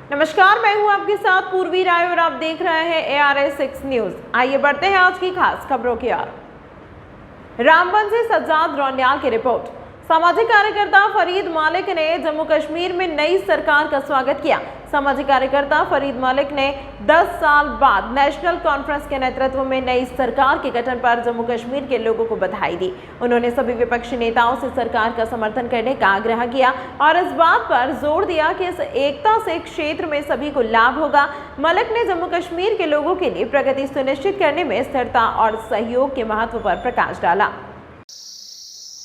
नमस्कार, मैं हूं आपके साथ पूर्वी राय और आप देख रहे हैं ARS6 न्यूज। आइए बढ़ते हैं आज की खास खबरों की ओर। रामबन से सज्जाद रोनियाल की रिपोर्ट। सामाजिक कार्यकर्ता फरीद मालिक ने जम्मू कश्मीर में नई सरकार का स्वागत किया। सामाजिक कार्यकर्ता फरीद मालिक ने 10 साल बाद नेशनल कॉन्फ्रेंस के नेतृत्व में नई सरकार के गठन पर जम्मू कश्मीर के लोगों को बधाई दी। उन्होंने सभी विपक्षी नेताओं से सरकार का समर्थन करने का आग्रह किया और इस बात पर जोर दिया कि इस एकता से क्षेत्र में सभी को लाभ होगा। मलिक ने जम्मू कश्मीर के लोगों के लिए प्रगति सुनिश्चित करने में स्थिरता और सहयोग के महत्व पर प्रकाश डाला।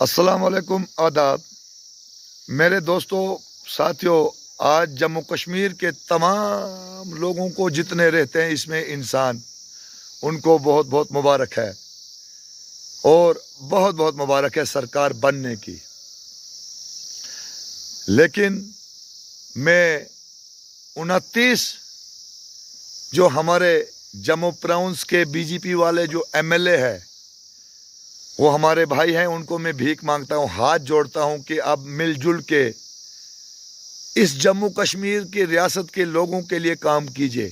अस्सलाम वालेकुम, आदाब मेरे दोस्तों, साथियों। आज जम्मू कश्मीर के तमाम लोगों को जितने रहते हैं इसमें इंसान, उनको बहुत बहुत मुबारक है और बहुत बहुत मुबारक है सरकार बनने की। लेकिन मैं 29 जो हमारे जम्मू प्राउंस के बीजेपी वाले जो MLA है, वो हमारे भाई हैं, उनको मैं भीख मांगता हूँ, हाथ जोड़ता हूँ कि अब मिलजुल के इस जम्मू कश्मीर की रियासत के लोगों के लिए काम कीजिए।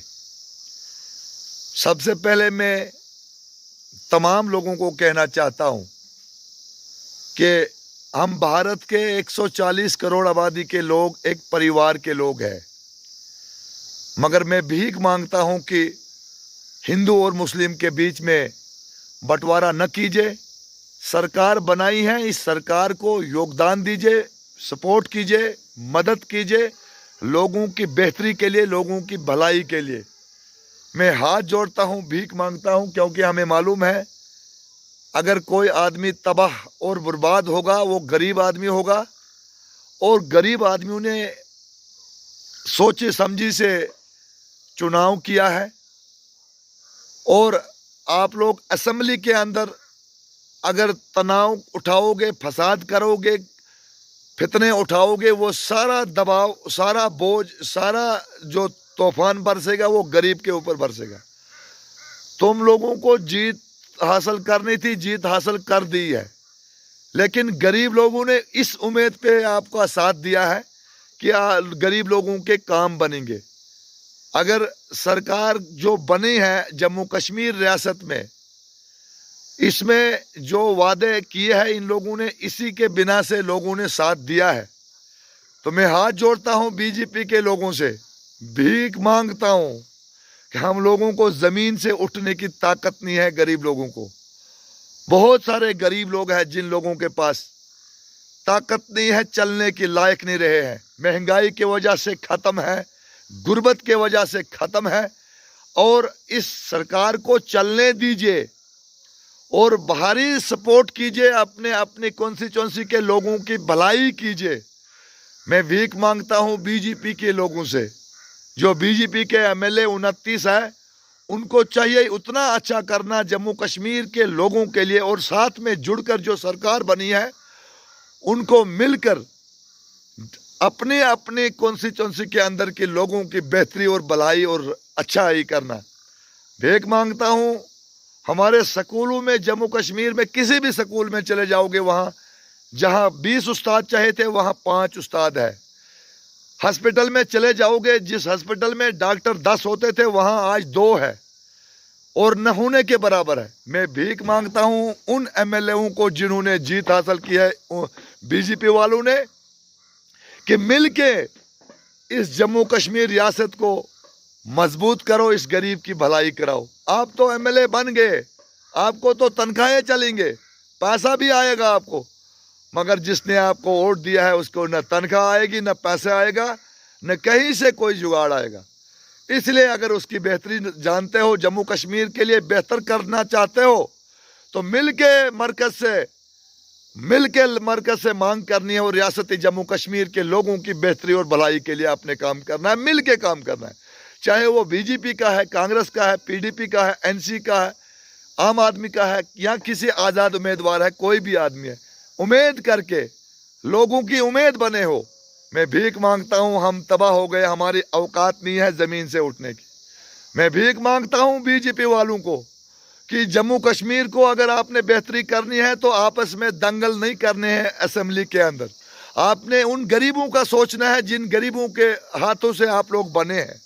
सबसे पहले मैं तमाम लोगों को कहना चाहता हूँ कि हम भारत के 140 करोड़ आबादी के लोग एक परिवार के लोग हैं, मगर मैं भीख मांगता हूँ कि हिंदू और मुस्लिम के बीच में बंटवारा न कीजिए। सरकार बनाई है, इस सरकार को योगदान दीजिए, सपोर्ट कीजिए, मदद कीजिए लोगों की बेहतरी के लिए, लोगों की भलाई के लिए। मैं हाथ जोड़ता हूँ, भीख मांगता हूँ, क्योंकि हमें मालूम है अगर कोई आदमी तबाह और बर्बाद होगा वो गरीब आदमी होगा, और गरीब आदमियों ने सोची समझी से चुनाव किया है। और आप लोग असेंबली के अंदर अगर तनाव उठाओगे, फसाद करोगे, फितने उठाओगे, वो सारा दबाव, सारा बोझ, सारा जो तूफान बरसेगा वो गरीब के ऊपर बरसेगा। तुम लोगों को जीत हासिल करनी थी, जीत हासिल कर दी है, लेकिन गरीब लोगों ने इस उम्मीद पे आपका साथ दिया है कि गरीब लोगों के काम बनेंगे। अगर सरकार जो बनी है जम्मू कश्मीर रियासत में, इसमें जो वादे किए हैं इन लोगों ने, इसी के बिना से लोगों ने साथ दिया है। तो मैं हाथ जोड़ता हूं बीजेपी के लोगों से, भीख मांगता हूं कि हम लोगों को जमीन से उठने की ताकत नहीं है। गरीब लोगों को, बहुत सारे गरीब लोग हैं जिन लोगों के पास ताकत नहीं है, चलने के लायक नहीं रहे हैं, महंगाई की वजह से खत्म है, गुर्बत के वजह से खत्म है। और इस सरकार को चलने दीजिए और बाहरी सपोर्ट कीजिए, अपने अपने कॉन्स्टिट्यूंसी के लोगों की भलाई कीजिए। मैं भीख मांगता हूं बीजेपी के लोगों से, जो बीजेपी के MLA 29 है, उनको चाहिए उतना अच्छा करना जम्मू कश्मीर के लोगों के लिए, और साथ में जुड़कर जो सरकार बनी है उनको मिलकर अपने अपने कॉन्स्टिट्यूंसी के अंदर के लोगों की बेहतरी और भलाई और अच्छाई करना। भीख मांगता हूं हमारे स्कूलों में, जम्मू कश्मीर में किसी भी स्कूल में चले जाओगे, वहाँ जहाँ 20 उस्ताद चाहे थे वहाँ 5 उस्ताद है। हॉस्पिटल में चले जाओगे, जिस हॉस्पिटल में डॉक्टर 10 होते थे वहाँ आज 2 है, और न होने के बराबर है। मैं भीख मांगता हूँ उन MLAओं को जिन्होंने जीत हासिल की है बीजेपी वालों ने, कि मिल के इस जम्मू कश्मीर रियासत को मजबूत करो, इस गरीब की भलाई कराओ। आप तो MLA बन गए, आपको तो तनख्वाहें चलेंगे, पैसा भी आएगा आपको, मगर जिसने आपको वोट दिया है उसको न तनख्वाह आएगी, न पैसा आएगा, न कहीं से कोई जुगाड़ आएगा। इसलिए अगर उसकी बेहतरी जानते हो, जम्मू कश्मीर के लिए बेहतर करना चाहते हो, तो मिल के मरकज से मांग करनी है, और रियासती जम्मू कश्मीर के लोगों की बेहतरी और भलाई के लिए आपने काम करना है, मिल के काम करना है। चाहे वो बीजेपी का है, कांग्रेस का है, PDP का है, NC का है, आम आदमी का है, या किसी आज़ाद उम्मीदवार है, कोई भी आदमी है, उम्मीद करके लोगों की उम्मीद बने हो। मैं भीख मांगता हूं, हम तबाह हो गए, हमारी औकात नहीं है ज़मीन से उठने की। मैं भीख मांगता हूं बीजेपी वालों को कि जम्मू कश्मीर को अगर आपने बेहतरी करनी है तो आपस में दंगल नहीं करने हैं असेंबली के अंदर, आपने उन गरीबों का सोचना है जिन गरीबों के हाथों से आप लोग बने हैं।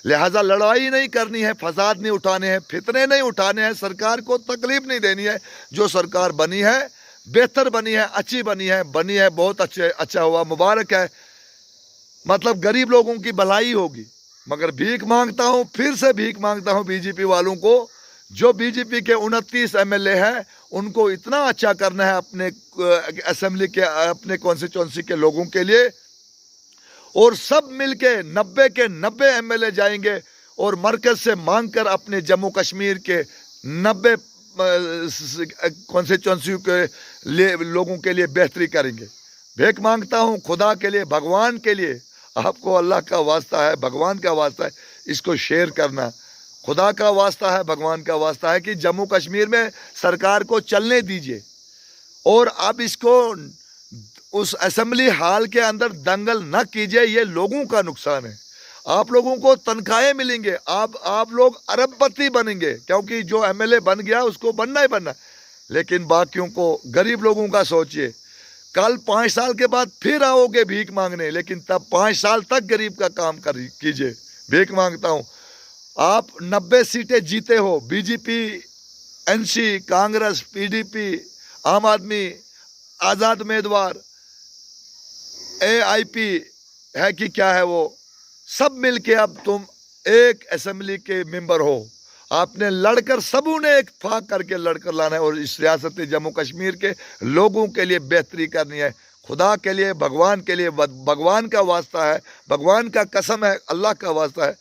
लिहाजा लड़ाई नहीं करनी है, फसाद नहीं उठाने हैं, फितने नहीं उठाने हैं, सरकार को तकलीफ नहीं देनी है। जो सरकार बनी है बेहतर बनी है, अच्छी बनी है बहुत अच्छा हुआ, मुबारक है। मतलब गरीब लोगों की भलाई होगी। मगर भीख मांगता हूं, फिर से भीख मांगता हूं बीजेपी वालों को, जो बीजेपी के 29 एमएलए हैं उनको इतना अच्छा करना है अपने असेंबली के, अपने कॉन्स्टिट्यूंसी के लोगों के लिए। और सब मिलके 90 के 90 एमएलए जाएंगे और मरकज से मांगकर अपने जम्मू कश्मीर के 90 कॉन्स्टिट्यूंसी के लिए लोगों के लिए बेहतरी करेंगे। भीख मांगता हूं खुदा के लिए, भगवान के लिए, आपको अल्लाह का वास्ता है, भगवान का वास्ता है, इसको शेयर करना। खुदा का वास्ता है, भगवान का वास्ता है कि जम्मू कश्मीर में सरकार को चलने दीजिए और अब इसको उस असेंबली हॉल के अंदर दंगल न कीजिए। ये लोगों का नुकसान है। आप लोगों को तनख्वाहें मिलेंगे, आप लोग अरबपति बनेंगे, क्योंकि जो एमएलए बन गया उसको बनना ही बनना। लेकिन बाकियों को, गरीब लोगों का सोचिए। कल 5 साल के बाद फिर आओगे भीख मांगने, लेकिन तब 5 साल तक गरीब का काम कीजिए। भीख मांगता हूं, आप 90 सीटें जीते हो, बीजेपी, एनसी, कांग्रेस, पीडीपी, आम आदमी, आजाद उम्मीदवार, एआईपी है कि क्या है वो, सब मिलके अब तुम एक असेंबली के मेंबर हो। आपने लड़कर, सबों ने एक फाक करके लड़कर लाना है और इस रियासत जम्मू कश्मीर के लोगों के लिए बेहतरी करनी है। खुदा के लिए, भगवान के लिए, भगवान का वास्ता है, भगवान का कसम है, अल्लाह का वास्ता है,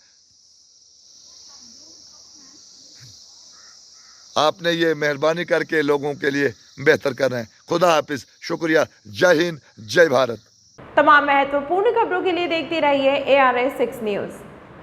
आपने ये मेहरबानी करके लोगों के लिए बेहतर करना है। खुदा हाफिज, शुक्रिया, जय हिंद, जय भारत। तमाम महत्वपूर्ण खबरों के लिए देखते रहिए ARS 6 न्यूज़।